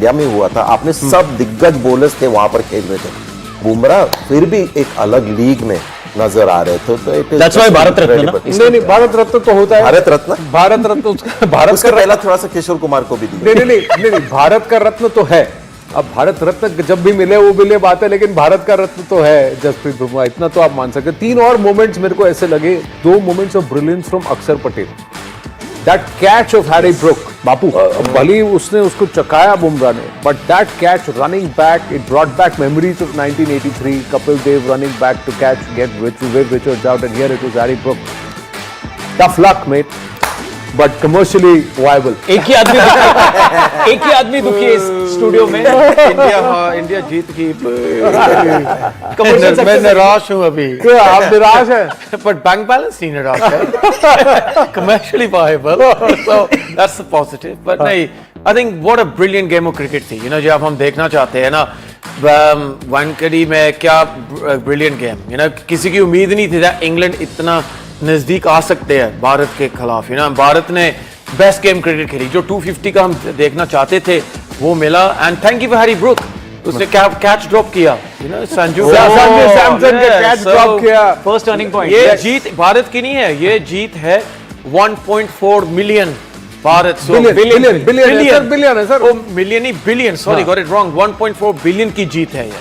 India में हुआ था, आपने सब दिग्गज बॉलर्स थे वहां पर खेल रहे थे, बुमराह फिर भी एक अलग लीग में नजर आ रहे थे। तो That's why भारत रत्न ना? नहीं, भारत रत्न तो होता है, भारत रत्न उसका भारत उसका का पहला थोड़ा सा किशोर कुमार को भी दिया। नहीं, भारत का रत्न तो है। अब भारत रत्न जब भी मिले वो मिले बात है, लेकिन भारत का रत्न तो है जसप्रीत बुमराह, इतना तो आप मान सकते। 3 और मोमेंट्स मेरे को ऐसे लगे, 2 moments of brilliance from Akshar Patel. That catch of Harry Brook, Bapu भले उसने उसको चकाया बुमराह ने, but that catch running back, it brought back memories of 1983, Kapil Dev running back to catch, get Richards out, and here it was Harry Brook. Tough luck, mate, but commercially viable. एक ही आदमी दुखी है इस स्टूडियो में। इंडिया जीत गई। मैं निराश हूँ अभी। क्या आप निराश हैं? बट बैंक बैलेंस नहीं निराश है। Commercially viable, so that's the positive. But नहीं, I think what a brilliant game of cricket थी। You know, जब हम देखना चाहते हैं ना, वानखेड़े में क्या ब्रिलियंट गेम। You know, किसी की उम्मीद नहीं थी कि इंग्लैंड इतना नजदीक आ सकते हैं भारत के खिलाफ। भारत ने बेस्ट गेम क्रिकेट खेली, जो 250 का हम देखना चाहते थे वो मिला। And thank you for Harry Brook, उसने कैच ड्रॉप किया, संजू सैमसन के कैच ड्रॉप किया, फर्स्ट टर्निंग पॉइंट। ये जीत भारत की नहीं है, ये जीत है 1.4 मिलियन भारत। बिलियन है sir, million he billion, sorry got it wrong, 1.4 billion की जीत है ये।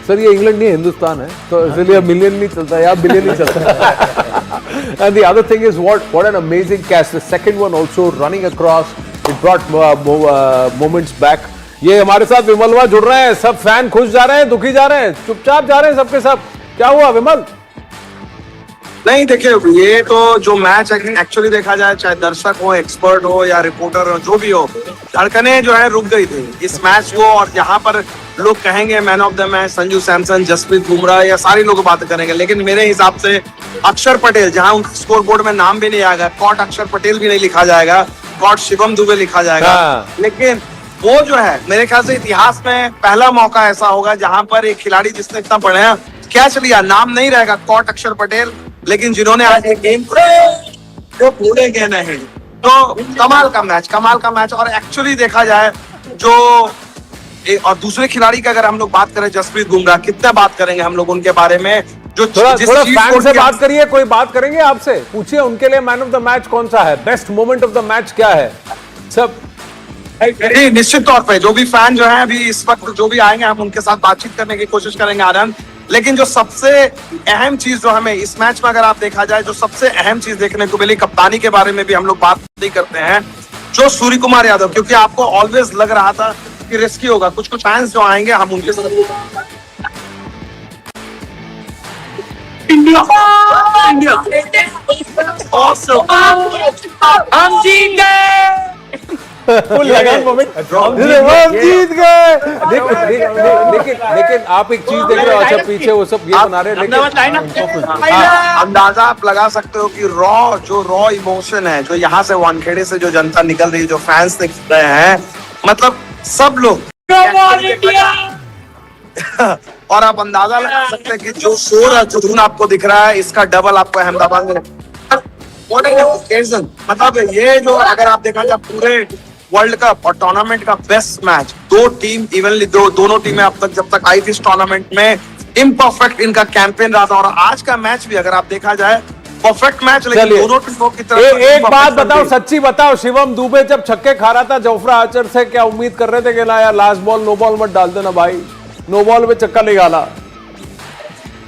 सर ये इंग्लैंड नहीं हिंदुस्तान है, तो इसलिए मिलियन नहीं चलता, या बिलियन नहीं चलता। And the other thing is what an amazing catch, the second one also running across, it brought moments back. ये हमारे साथ विमलवा जुड़ रहे हैं, सब फैन खुश जा रहे हैं, दुखी जा रहे हैं, चुपचाप जा रहे हैं सबके सब। क्या हुआ विमल? नहीं देखिए, ये तो जो मैच एक्चुअली देखा जाए, चाहे दर्शक हो, एक्सपर्ट हो या रिपोर्टर हो, जो भी हो, धड़कनें जो है रुक गई थी इस मैच को। और यहाँ पर लोग कहेंगे man of the match Sanju Samson, Jasprit Bumrah, या सारे लोग बात करेंगे, लेकिन मेरे हिसाब से अक्षर पटेल, जहां उनके स्कोर बोर्ड में नाम भी नहीं आएगा, कॉट अक्षर पटेल भी नहीं लिखा जाएगा, कॉट शिवम दुबे लिखा जाएगा, लेकिन वो जो है मेरे ख्याल से इतिहास में पहला मौका ऐसा होगा जहां पर एक खिलाड़ी जिसने इतना बढ़िया कैच लिया, नाम नहीं रहेगा कॉट अक्षर पटेल, लेकिन जिन्होंने आज एक गेम जो पूरे गेम है, तो कमाल का मैच। और एक्चुअली देखा जाए जो और दूसरे खिलाड़ी का अगर हम लोग बात करें, जसप्रीत बुमराह, कितना बात करेंगे हम लोग उनके बारे में, जो थोड़ा फैन से बात करिए, कोई बात करेंगे आपसे, पूछिए उनके लिए मैन ऑफ द मैच कौन सा है, best moment of the match क्या है सब। निश्चित तौर पे जो भी फैन जो है अभी इस वक्त जो भी आएंगे, हम उनके साथ बातचीत करने की कोशिश करेंगे आनंद। लेकिन जो सबसे अहम चीज जो हमें इस मैच में अगर आप देखा जाए, जो सबसे अहम चीज देखने को मिली, कप्तानी के बारे में भी हम लोग बात नहीं करते हैं, जो सूर्य कुमार यादव, क्योंकि आपको ऑलवेज लग रहा था कि रिस्की होगा, कुछ फैंस जो आएंगे हम उनके साथ इंडिया हम जीत गए, जीत गए। लेकिन आप एक चीज देख रहे हो, अच्छा पीछे वो सब ये बना रहे हैं, लेकिन अंदाजा आप लगा सकते हो कि रॉ इमोशन है जो यहाँ से वानखेड़े से जो जनता निकल रही है, जो फैंस निकल रहे हैं, मतलब सब लोग और आप अंदाजा लगा सकते हैं कि जो शोर है, जो धुन आपको दिख रहा है, इसका डबल आपको अहमदाबाद में मतलब ये जो अगर आप देखा जाए पूरे वर्ल्ड कप और टूर्नामेंट का बेस्ट मैच, दो टीम इवनली दोनों टीमें अब तक जब तक आई थी इस टूर्नामेंट में, इम्परफेक्ट इनका कैंपेन रहा था। और आज का मैच भी अगर आप देखा जाए परफेक्ट मैच, लेकिन दोनों टीमों की तरफ एक बात बताओ, सच्ची बताओ, शिवम दुबे जब छक्के खा रहा था जोफ्रा आर्चर से, क्या उम्मीद कर रहे थे कि यार लास्ट बॉल नो बॉल मत डाल देना भाई, नो बॉल में चक्का निकाला?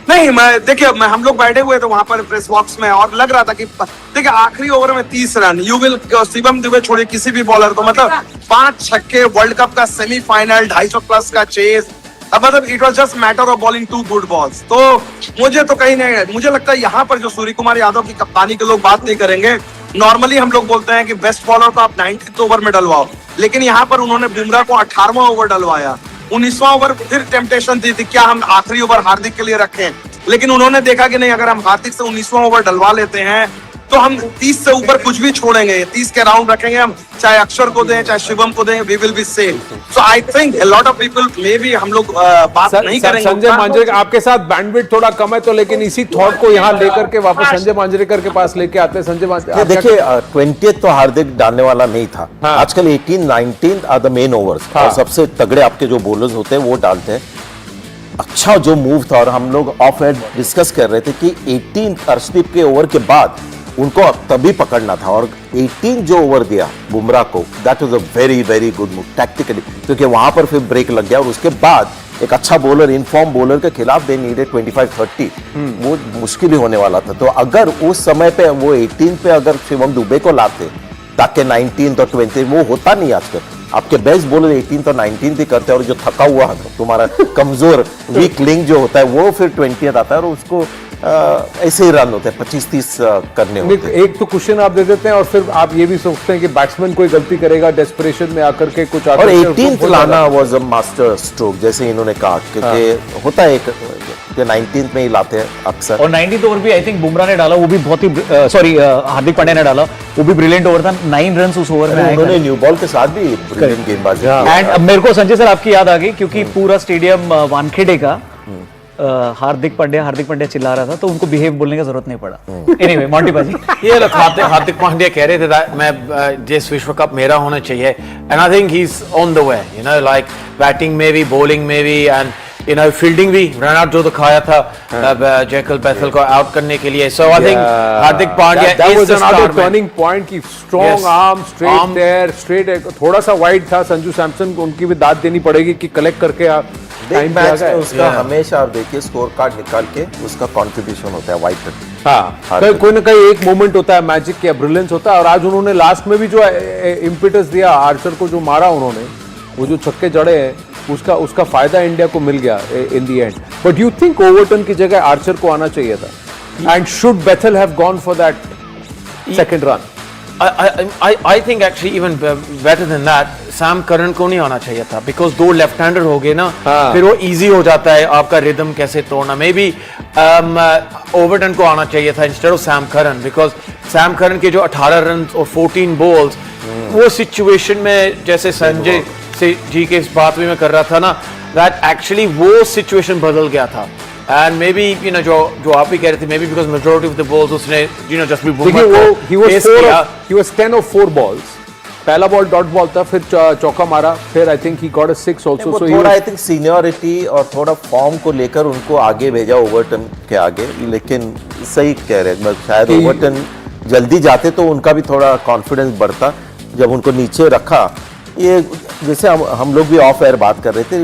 नहीं, देखिए हम लोग बैठे हुए थे वहां पर प्रेस बॉक्स में, और लग रहा था कि देखिए आखिरी ओवर में 30 run, you will Shivam Dubey छोड़िए किसी भी बॉलर को, मतलब 5 छक्के, वर्ल्ड कप का सेमीफाइनल, 250 प्लस का चेस, मतलब it was just matter of bowling 2 good balls. तो मुझे तो कहीं नहीं, मुझे लगता है यहाँ पर जो सूर्य कुमार यादव की कप्तानी के लोग बात नहीं करेंगे। नॉर्मली हम लोग बोलते हैं कि बेस्ट बॉलर को आप 90th ओवर में डलवाओ, लेकिन यहाँ पर उन्होंने बुमराह को 18वां ओवर डलवाया, 19वां ओवर फिर टेम्पटेशन थी क्या हम आखिरी ओवर हार्दिक के लिए रखें, लेकिन उन्होंने देखा कि नहीं, अगर हम हार्दिक से 19वां ओवर डलवा लेते हैं तो हम 30 से ऊपर कुछ भी छोड़ेंगे, 30 के राउंड रखेंगे हम, चाहे अक्षर को दें चाहे शिवम को दें, we will be same. So I think a lot of people may be हम लोग बात नहीं करेंगे. संजय मांजरेकर आपके साथ बैंडविड्थ थोड़ा कम है तो, लेकिन इसी थॉट को यहाँ लेकर के वापस संजय मांजरेकर के पास लेके आते हैं. संजय मांजरेकर देखिए 20th तो हार्दिक डालने वाला नहीं था. हाँ. आजकल 18, 19 आर द मेन ओवर्स. हाँ. और सबसे तगड़े आपके जो बॉलर्स होते हैं वो डालते हैं. अच्छा जो मूव था, और हम लोग ऑफ एयर डिस्कस कर रहे थे कि 18 अर्शदीप के ओवर के बाद उनको तभी पकड़ना था, और 18 जो ओवर दिया बुमराह को, that was a very very good move tactically, क्योंकि वहां पर फिर ब्रेक लग गया. और उसके बाद एक अच्छा बॉलर, इनफॉर्म बॉलर के खिलाफ दे नीडेड 25-30, वो मुश्किल ही होने वाला था. तो अगर उस समय पे वो 18 पे अगर शिवम दुबे को लाते ताकि 19 और 20, वो होता नहीं आजकल. आपके बेस्ट बॉलर 18 और 19 ही करते हैं, और जो थका हुआ तुम्हारा कमजोर वीक लिंक जो होता है वो फिर 20 आता है, और उसको ऐसे ही रन होते हैं 25-30 करने होते हैं. एक तो क्वेश्चन आप दे देते हैं और फिर आप ये भी सोचते हैं कि बैट्समैन कोई गलती करेगा डेस्परेशन में आकर के कुछ. और 18th लाना वाज अ मास्टर स्ट्रोक, जैसे इन्होंने कहा, क्योंकि होता है कि 19th में ही लाते हैं अक्सर. और 19th ओवर भी आई थिंक बुमराह ने डाला, वो भी बहुत ही सॉरी हार्दिक पांड्या ने डाला, वो भी ब्रिलियंट ओवर था. 9 रन उस ओवर में आए. उन्होंने न्यू बॉल के साथ भी ब्रिलियंट गेंदबाजी की. एंड अब मेरे को संजय सर आपकी याद आ गई, क्योंकि पूरा स्टेडियम वानखेड़े का हार्दिक पांड्या चिल्ला रहा था, तो उनको बिहेव बोलने की जरूरत नहीं पड़ा. एनीवे मॉन्टी बाजी, ये लोग हार्दिक पांड्या कह रहे थे that मैं जिस विश्व कप मेरा होना चाहिए, and I think he is on the way, you know, like batting में भी, बॉलिंग में भी, एंड यू नो फील्डिंग भी. रन आउट जो दिखाया था जैकल बैथल को आउट करने के लिए. So I think Hardik Pandya is the star turning point की. Strong arm, straight there, straight. थोड़ा सा वाइड था संजू सैमसन को, उनकी भी दाद देनी पड़ेगी कि कलेक्ट करके आप टाइम पे आ मैच में गए. उसका हमेशा आप देखिए स्कोर कार्ड निकाल के उसका कंट्रीब्यूशन होता है वाइट. हाँ, कोई ना कोई एक मोमेंट होता है मैजिक का, ब्रिलियंस होता है. और आज उन्होंने लास्ट में भी जो इम्पिटस दिया आर्चर को, जो मारा उन्होंने, वो जो छक्के जड़े हैं, उसका फायदा इंडिया को मिल गया in the end. But you think Overton की जगह आर्चर को आना चाहिए था, and should Bethell have gone for that second run? I think actually even better than that, Sam Curran को नहीं आना चाहिए था, बिकॉज दो लेफ्ट हैंडर हो गए ना. हाँ. फिर वो इजी हो जाता है आपका रिदम कैसे तोड़ना. मे बी ओवरटन को आना चाहिए था instead of Sam Curran, because Sam Curran के जो 18 रन और 14 बॉल्स, वो सिचुएशन में, जैसे संजय से जी के इस बात भी मैं कर रहा था ना, दैट एक्चुअली वो सिचुएशन बदल गया था. And maybe you know जो आप भी कह रहे थे, maybe because majority of the balls उसने you know just be देखिए वो he was 10 of 4 balls. पहला बॉल डॉट बॉल था, फिर चौका मारा, फिर I think he got a 6 also. वो थोड़ा आई थिंक सीनियरिटी और थोड़ा फॉर्म को लेकर उनको आगे भेजा ओवरटन के आगे. लेकिन सही कह रहे हैं, शायद ओवरटन जल्दी जाते तो उनका भी थोड़ा कॉन्फिडेंस बढ़ता. जब उनको नीचे रखा, ये जैसे हम लोग भी ऑफ एयर बात कर रहे थे,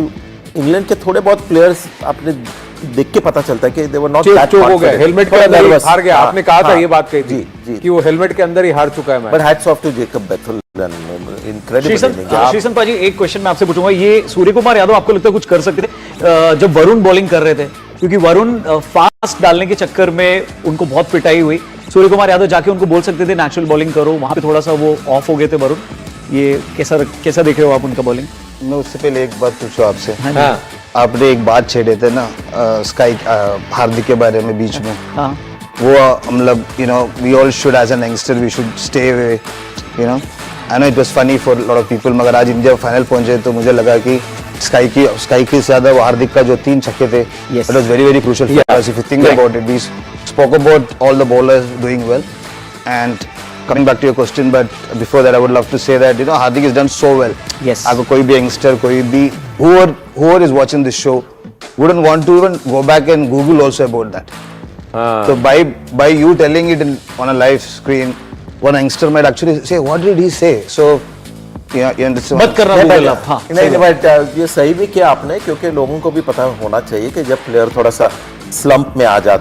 इंग्लैंड के थोड़े बहुत प्लेयर्स आपने देख के पता चलता है कि they were not that चोक हो गए, confident. हेलमेट के अंदर ही हार गया. हाँ, आपने कहा था हाँ, ये बात कही थी जी कि वो हेलमेट के अंदर ही हार चुका है match. But hats off to Jacob Bethel and incredible inning. Sreesanth पाजी, एक क्वेश्चन मैं आपसे पूछूंगा, ये सूर्य कुमार यादव आपको लगता है कुछ कर सकते थे जब वरुण बॉलिंग कर रहे थे? क्योंकि वरुण फास्ट डालने के चक्कर में उनको बहुत पिटाई हुई. सूर्य कुमार यादव जाके उनको बोल सकते थे नेचुरल बॉलिंग करो, वहां पे थोड़ा सा वो ऑफ हो गए थे वरुण. ये कैसा देख रहे हो आप उनका बॉलिंग? मैं उससे पहले एक बात पूछूं आपसे. हाँ. आपने एक बात छेड़े थे ना स्काई हार्दिक के बारे में बीच में. हाँ. वो मतलब you know we all should as an youngster we should stay away, you know. I know it was funny for lot of people, मगर आज इंडिया फाइनल पहुंचे तो मुझे लगा कि स्काई की ज्यादा वो हार्दिक का जो 3 छक्के थे, Yes. It was very very crucial for us. If you think about it, we spoke about all the bowlers doing well. And coming back to your question, but before that I would love to say that you know Hardik has done so well. Yes. अगर कोई भी youngster, कोई भी whoever is watching this show wouldn't want to even go back and Google also about that. So by you telling it on a live screen, one youngster might actually say, what did he say? So you understand. मत करना Google आप. हाँ. नहीं, but ये सही भी किया आपने, क्योंकि लोगों को भी पता होना चाहिए कि जब प्लेयर थोड़ा सा स्लंप में आ जाता